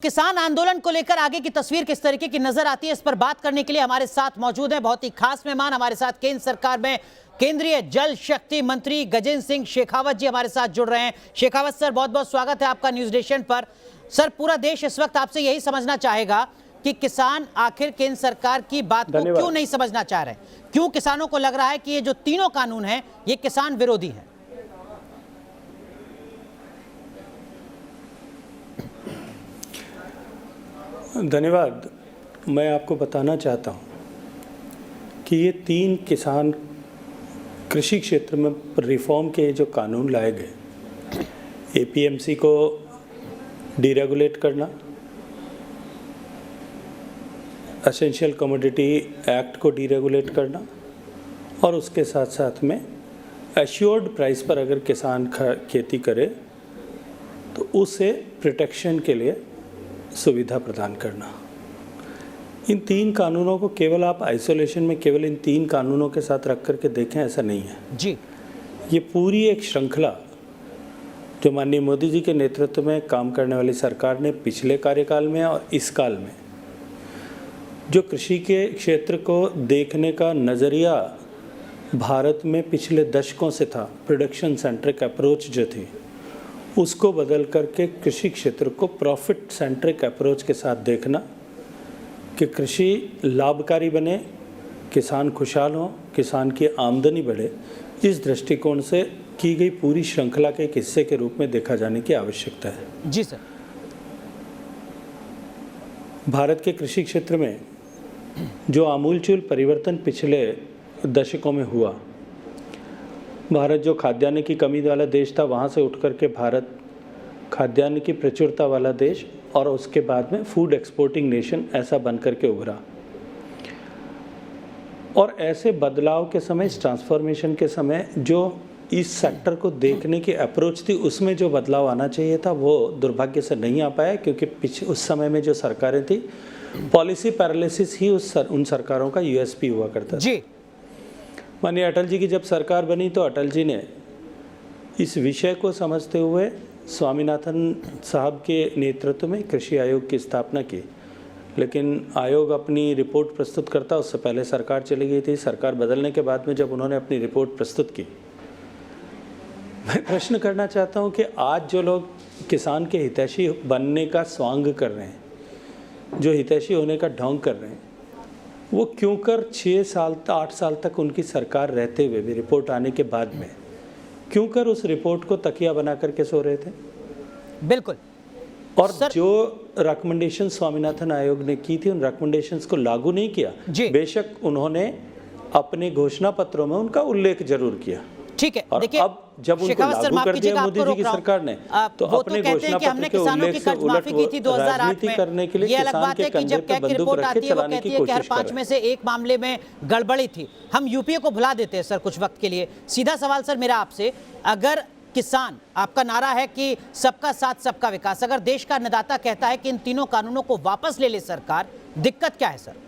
किसान आंदोलन को लेकर आगे की तस्वीर किस तरीके की नजर आती है, इस पर बात करने के लिए हमारे साथ मौजूद हैं बहुत ही खास मेहमान। हमारे साथ केंद्र सरकार में केंद्रीय जल शक्ति मंत्री गजेंद्र सिंह शेखावत जी हमारे साथ जुड़ रहे हैं। शेखावत सर, बहुत बहुत स्वागत है आपका न्यूज नेशन पर। सर, पूरा देश इस वक्त आपसे यही समझना चाहेगा कि किसान आखिर केंद्र सरकार की बात को क्यों नहीं समझना चाह रहे, क्यों किसानों को लग रहा है कि ये जो तीनों कानून हैं ये किसान विरोधी है। धन्यवाद। मैं आपको बताना चाहता हूं कि ये तीन किसान कृषि क्षेत्र में रिफॉर्म के जो कानून लाए गए, एपीएमसी को डीरेगुलेट करना, एसेंशियल कमोडिटी एक्ट को डीरेगुलेट करना और उसके साथ साथ में एश्योर्ड प्राइस पर अगर किसान खेती करे तो उसे प्रोटेक्शन के लिए सुविधा प्रदान करना। इन तीन कानूनों को केवल आप आइसोलेशन में केवल इन तीन कानूनों के साथ रख करके देखें, ऐसा नहीं है जी। ये पूरी एक श्रृंखला जो माननीय मोदी जी के नेतृत्व में काम करने वाली सरकार ने पिछले कार्यकाल में और इस काल में जो कृषि के क्षेत्र को देखने का नज़रिया भारत में पिछले दशकों से था, प्रोडक्शन सेंट्रिक अप्रोच जो थी, उसको बदल करके कृषि क्षेत्र को प्रॉफिट सेंट्रिक अप्रोच के साथ देखना कि कृषि लाभकारी बने, किसान खुशहाल हो, किसान की आमदनी बढ़े, इस दृष्टिकोण से की गई पूरी श्रृंखला के एक हिस्से के रूप में देखा जाने की आवश्यकता है। जी सर। भारत के कृषि क्षेत्र में जो आमूलचूल परिवर्तन पिछले दशकों में हुआ, भारत जो खाद्यान्न की कमी वाला देश था वहाँ से उठ कर के भारत खाद्यान्न की प्रचुरता वाला देश और उसके बाद में फूड एक्सपोर्टिंग नेशन ऐसा बन कर के उभरा। और ऐसे बदलाव के समय, इस ट्रांसफॉर्मेशन के समय जो इस सेक्टर को देखने की अप्रोच थी, उसमें जो बदलाव आना चाहिए था वो दुर्भाग्य से नहीं आ पाया, क्योंकि उस समय में जो सरकारें थी, पॉलिसी पैरालिसिस ही उन सरकारों का यूएसपी हुआ करता था। जी। माननीय अटल जी की जब सरकार बनी तो अटल जी ने इस विषय को समझते हुए स्वामीनाथन साहब के नेतृत्व में कृषि आयोग की स्थापना की, लेकिन आयोग अपनी रिपोर्ट प्रस्तुत करता उससे पहले सरकार चली गई थी। सरकार बदलने के बाद में जब उन्होंने अपनी रिपोर्ट प्रस्तुत की, मैं प्रश्न करना चाहता हूं कि आज जो लोग किसान के हितैषी बनने का स्वांग कर रहे हैं, जो हितैषी होने का ढोंग कर रहे हैं, वो क्यों कर 6 साल 8 साल तक उनकी सरकार रहते हुए भी, रिपोर्ट आने के बाद में क्यों कर उस रिपोर्ट को तकिया बना करके सो रहे थे? बिल्कुल। और जो रिकमेंडेशन स्वामीनाथन आयोग ने की थी, उन रिकमेंडेशंस को लागू नहीं किया। बेशक उन्होंने अपने घोषणा पत्रों में उनका उल्लेख जरूर किया, ठीक है। और देखिए, अब जब उनको लागू कर दिया मोदी जी की सरकार ने, तो अपने घोषणा पत्र के उल्लेख से उलट राजनीति करने के लिए किसान के कंधे पे बंदूक रख के चलाने की कोशिश कर रहे हैं। 5 में से एक मामले में गड़बड़ी थी, हम यूपीए को भुला देते हैं सर कुछ वक्त के लिए। सीधा सवाल सर मेरा आपसे, अगर किसान, आपका नारा है कि सबका साथ सबका विकास, अगर देश का अन्नदाता कहता है कि इन तीनों कानूनों को वापस ले ले सरकार, दिक्कत क्या है सर?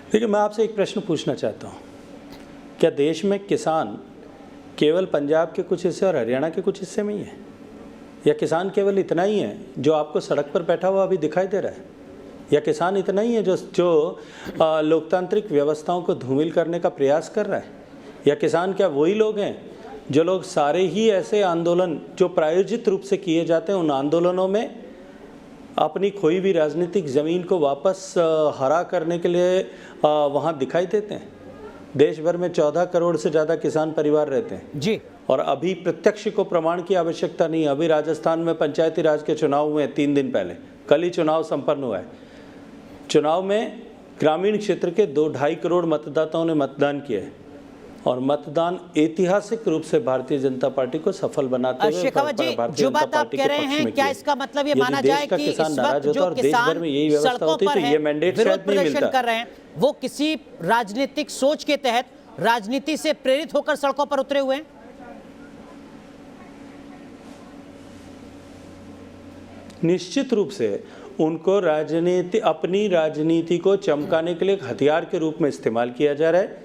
देखिए, मैं आपसे एक प्रश्न पूछना चाहता हूँ, क्या देश में किसान केवल पंजाब के कुछ हिस्से और हरियाणा के कुछ हिस्से में ही है, या किसान केवल इतना ही है जो आपको सड़क पर बैठा हुआ अभी दिखाई दे रहा है, या किसान इतना ही है जो लोकतांत्रिक व्यवस्थाओं को धूमिल करने का प्रयास कर रहा है, या किसान क्या वही लोग हैं जो लोग सारे ही ऐसे आंदोलन जो प्रायोजित रूप से किए जाते हैं, उन आंदोलनों में अपनी खोई हुई राजनीतिक ज़मीन को वापस हरा करने के लिए वहाँ दिखाई देते हैं? देश भर में 14 करोड़ से ज़्यादा किसान परिवार रहते हैं जी, और अभी प्रत्यक्ष को प्रमाण की आवश्यकता नहीं है। अभी राजस्थान में पंचायती राज के चुनाव हुए 3 दिन पहले, कल ही चुनाव संपन्न हुआ है। चुनाव में ग्रामीण क्षेत्र के 2-2.5 करोड़ मतदाताओं ने मतदान किया है, और मतदान ऐतिहासिक रूप से भारतीय जनता पार्टी को सफल बनाते हुए शेखावत जी, जो बात आप कह रहे हैं, क्या इसका मतलब ये माना जाए कि इस वक्त जो किसान सड़कों पर हैं, विरोध प्रदर्शन कर रहे हैं, वो किसी राजनीतिक सोच के तहत, राजनीति से प्रेरित होकर सड़कों पर उतरे हुए हैं? निश्चित रूप से उनको अपनी राजनीति को चमकाने के लिए एक हथियार के रूप में इस्तेमाल किया जा रहा है,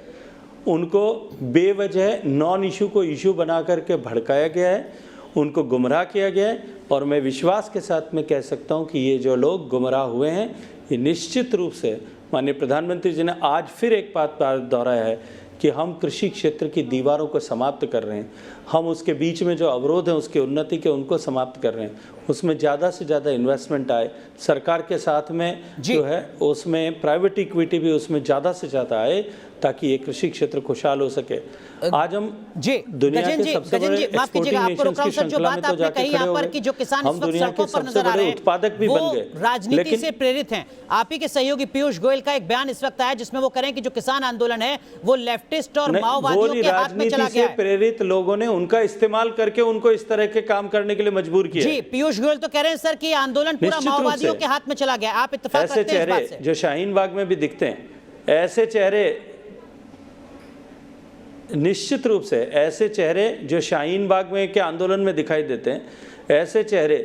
उनको बेवजह नॉन इशू को इशू बना करके भड़काया गया है, उनको गुमराह किया गया है। और मैं विश्वास के साथ में कह सकता हूं कि ये जो लोग गुमराह हुए हैं, ये निश्चित रूप से माननीय प्रधानमंत्री जी ने आज फिर एक बात दोहराया है कि हम कृषि क्षेत्र की दीवारों को समाप्त कर रहे हैं, हम उसके बीच में जो अवरोध हैं उसकी उन्नति के उनको समाप्त कर रहे हैं, उसमें ज़्यादा से ज़्यादा इन्वेस्टमेंट आए, सरकार के साथ में जो है उसमें प्राइवेट इक्विटी भी उसमें ज़्यादा से ज़्यादा आए, ताकि ये कृषि क्षेत्र खुशहाल हो सके। आज हम दुनिया के सबसे बड़े एक्सपोर्टिंग नेशंस की श्रृंखला में तो जाके खड़े हो गए, हम दुनिया के सबसे बड़े उत्पादक भी बन गए। राजनीति से प्रेरित हैं। आप ही के सहयोगी पीयूष गोयल का एक बयान इस वक्त आया जिसमें वो करें कि जो किसान आंदोलन है वो लेफ्टिस्ट और माओवादियों के हाथ में चला गया है। प्रेरित लोगों ने उनका इस्तेमाल करके उनको इस तरह के काम करने के लिए मजबूर किया। जी, पीयूष गोयल तो कह रहे हैं सर कि आंदोलन पूरा माओवादियों के हाथ में चला गया। आप इत्तेफाक ऐसे रखते हैं इस बात से? चेहरे जो शाहीन बाग में भी दिखते हैं, ऐसे चेहरे निश्चित रूप से, ऐसे चेहरे जो शाहीन बाग में के आंदोलन में दिखाई देते हैं, ऐसे चेहरे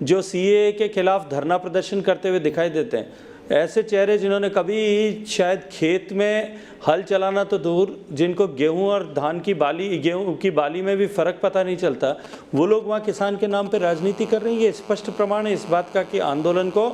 जो सीएए के खिलाफ धरना प्रदर्शन करते हुए दिखाई देते हैं, ऐसे चेहरे जिन्होंने कभी शायद खेत में हल चलाना तो दूर, जिनको गेहूं और धान की बाली, गेहूं की बाली में भी फर्क पता नहीं चलता, वो लोग वहाँ किसान के नाम पर राजनीति कर रहे हैं। ये स्पष्ट प्रमाण है इस बात का कि आंदोलन को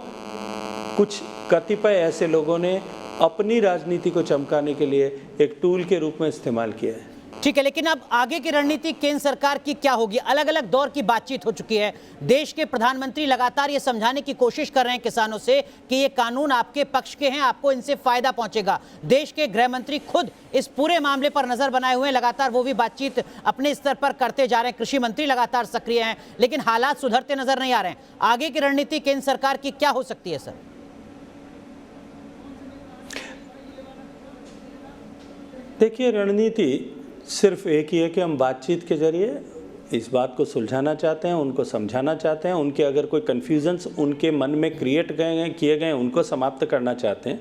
कुछ कतिपय ऐसे लोगों ने अपनी राजनीति को चमकाने के लिए एक टूल के रूप में इस्तेमाल किया है। ठीक है, लेकिन अब आगे की रणनीति केंद्र सरकार की क्या होगी? अलग अलग दौर की बातचीत हो चुकी है। देश के प्रधानमंत्री लगातार ये समझाने की कोशिश कर रहे हैं किसानों से कि ये कानून आपके पक्ष के हैं, आपको इनसे फायदा पहुंचेगा। देश के गृह मंत्री खुद इस पूरे मामले पर नजर बनाए हुए हैं, लगातार वो भी बातचीत अपने स्तर पर करते जा रहे हैं। कृषि मंत्री लगातार सक्रिय हैं, लेकिन हालात सुधरते नजर नहीं आ रहे हैं। आगे की रणनीति केंद्र सरकार की क्या हो सकती है सर? देखिए, रणनीति सिर्फ एक ही है कि हम बातचीत के जरिए इस बात को सुलझाना चाहते हैं, उनको समझाना चाहते हैं, उनके अगर कोई कन्फ्यूजन्स उनके मन में किए गए उनको समाप्त करना चाहते हैं।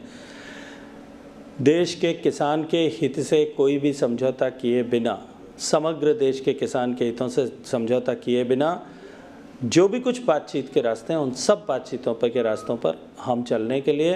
देश के किसान के हित से कोई भी समझौता किए बिना, समग्र देश के किसान के हितों से समझौता किए बिना जो भी कुछ बातचीत के रास्ते हैं, उन सब बातचीतों पर के रास्तों पर हम चलने के लिए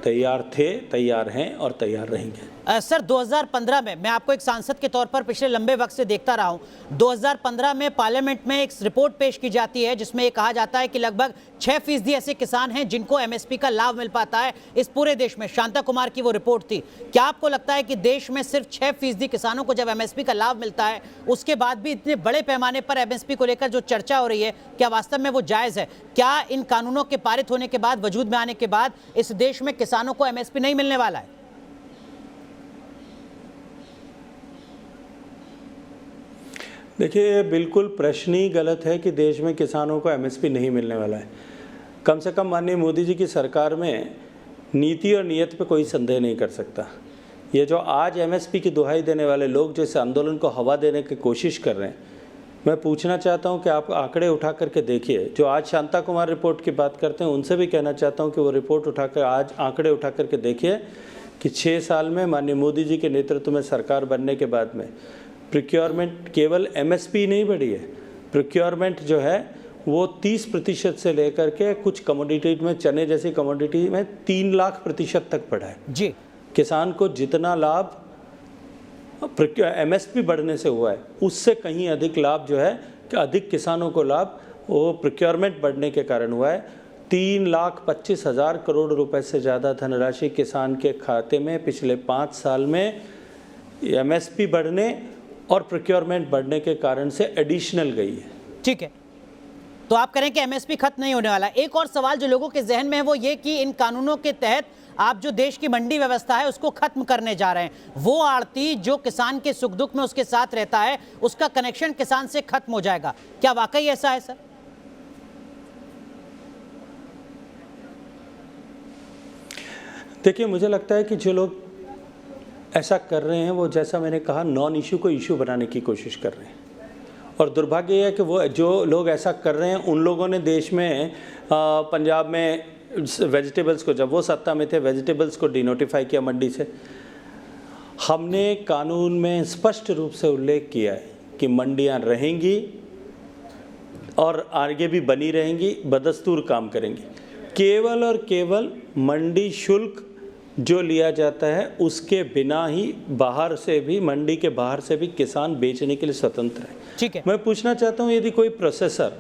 तैयार थे, तैयार हैं और तैयार रहेंगे। सर 2015 में मैं आपको एक सांसद के तौर पर पिछले लंबे वक्त से देखता रहा हूं। 2015 में पार्लियामेंट में एक रिपोर्ट पेश की जाती है जिसमें ये कहा जाता है कि लगभग 6% ऐसे किसान हैं जिनको एमएसपी का लाभ मिल पाता है इस पूरे देश में। शांता कुमार की वो रिपोर्ट थी। क्या आपको लगता है कि देश में सिर्फ 6% किसानों को जब एमएसपी का लाभ मिलता है, उसके बाद भी इतने बड़े पैमाने पर एमएसपी को लेकर जो चर्चा हो रही है, क्या वास्तव में वो जायज़ है? क्या इन कानूनों के पारित होने के बाद, वजूद में आने के बाद इस देश में किसानों को एमएसपी नहीं मिलने वाला है? देखिए, बिल्कुल प्रश्न ही गलत है कि देश में किसानों को एमएसपी नहीं मिलने वाला है। कम से कम माननीय मोदी जी की सरकार में नीति और नीयत पे कोई संदेह नहीं कर सकता। ये जो आज एमएसपी की दुहाई देने वाले लोग जो इस आंदोलन को हवा देने की कोशिश कर रहे हैं, मैं पूछना चाहता हूं कि आप आंकड़े उठा करके देखिए। जो आज शांता कुमार रिपोर्ट की बात करते हैं, उनसे भी कहना चाहता हूं कि वो रिपोर्ट उठाकर आज आंकड़े उठा करके देखिए कि 6 साल में माननीय मोदी जी के नेतृत्व में सरकार बनने के बाद में प्रोक्योरमेंट केवल एमएसपी नहीं बढ़ी है, प्रोक्योरमेंट जो है वो 30% से लेकर के कुछ कमोडिटी में, चने जैसी कमोडिटी में 3 लाख प्रतिशत तक बढ़ा है जी। किसान को जितना लाभ एमएसपी बढ़ने से हुआ है, उससे कहीं अधिक लाभ जो है कि अधिक किसानों को लाभ वो प्रोक्योरमेंट बढ़ने के कारण हुआ है। 3,25,000 करोड़ रुपए से ज़्यादा धनराशि किसान के खाते में पिछले 5 साल में एमएसपी बढ़ने और प्रोक्योरमेंट बढ़ने के कारण से एडिशनल गई है। ठीक है, तो आप करें कि एमएसपी खत्म नहीं होने वाला। एक और सवाल जो लोगों के जहन में है वो ये कि इन कानूनों के तहत आप जो देश की मंडी व्यवस्था है उसको खत्म करने जा रहे हैं। वो आड़ती जो किसान के सुख दुख में उसके साथ रहता है, उसका कनेक्शन किसान से खत्म हो जाएगा। क्या वाकई ऐसा है सर? देखिए, मुझे लगता है कि जो लोग ऐसा कर रहे हैं वो, जैसा मैंने कहा, नॉन इशू को इशू बनाने की कोशिश कर रहे हैं। और दुर्भाग्य है कि वो जो लोग ऐसा कर रहे हैं, उन लोगों ने देश में पंजाब में वेजिटेबल्स को, जब वो सत्ता में थे, वेजिटेबल्स को डिनोटिफाई किया मंडी से। हमने कानून में स्पष्ट रूप से उल्लेख किया है कि मंडियां रहेंगी और आगे भी बनी रहेंगी, बदस्तूर काम करेंगी। केवल और केवल मंडी शुल्क जो लिया जाता है उसके बिना ही बाहर से भी, मंडी के बाहर से भी किसान बेचने के लिए स्वतंत्र है। ठीक है। मैं पूछना चाहता हूँ, यदि कोई प्रोसेसर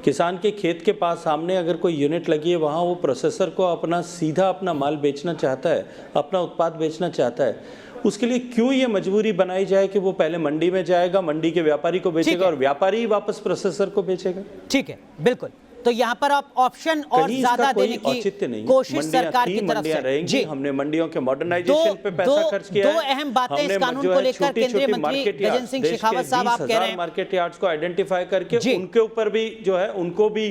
किसान के खेत के पास सामने अगर कोई यूनिट लगी है, वहाँ वो प्रोसेसर को अपना सीधा अपना माल बेचना चाहता है, अपना उत्पाद बेचना चाहता है, उसके लिए क्यों ये मजबूरी बनाई जाए कि वो पहले मंडी में जाएगा, मंडी के व्यापारी को बेचेगा और व्यापारी ही वापस प्रोसेसर को बेचेगा? ठीक है, बिल्कुल। तो यहाँ पर आप ऑप्शन और ज्यादा देने की कोशिश सरकार की तरफ से जी, हमने मंडियों के मॉडर्नाइजेशन पे पैसा खर्च किया है। दो अहम बातें इस कानून को लेकर केंद्रीय मंत्री गजेंद्र सिंह शेखावत साहब आप कह रहे हैं, मार्केट यार्ड्स को आइडेंटिफाई करके उनके ऊपर भी जो है उनको भी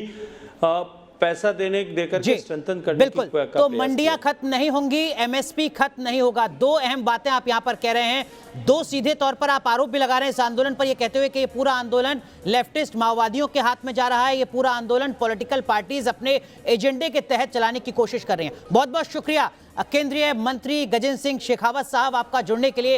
पैसा देकर के स्ट्रेंथन करने की बिल्कुल। तो मंडियां खत्म नहीं होंगी, एमएसपी खत्म नहीं होगा। दो अहम बातें आप यहां पर कह रहे हैं। दो सीधे तौर पर आप आरोप भी लगा रहे हैं इस आंदोलन पर, यह कहते हुए कि ये पूरा आंदोलन लेफ्टिस्ट माओवादियों के हाथ में जा रहा है, ये पूरा आंदोलन पॉलिटिकल पार्टीज अपने एजेंडे के तहत चलाने की कोशिश कर रही हैं। बहुत बहुत शुक्रिया केंद्रीय मंत्री गजेंद्र सिंह शेखावत साहब आपका जुड़ने के लिए।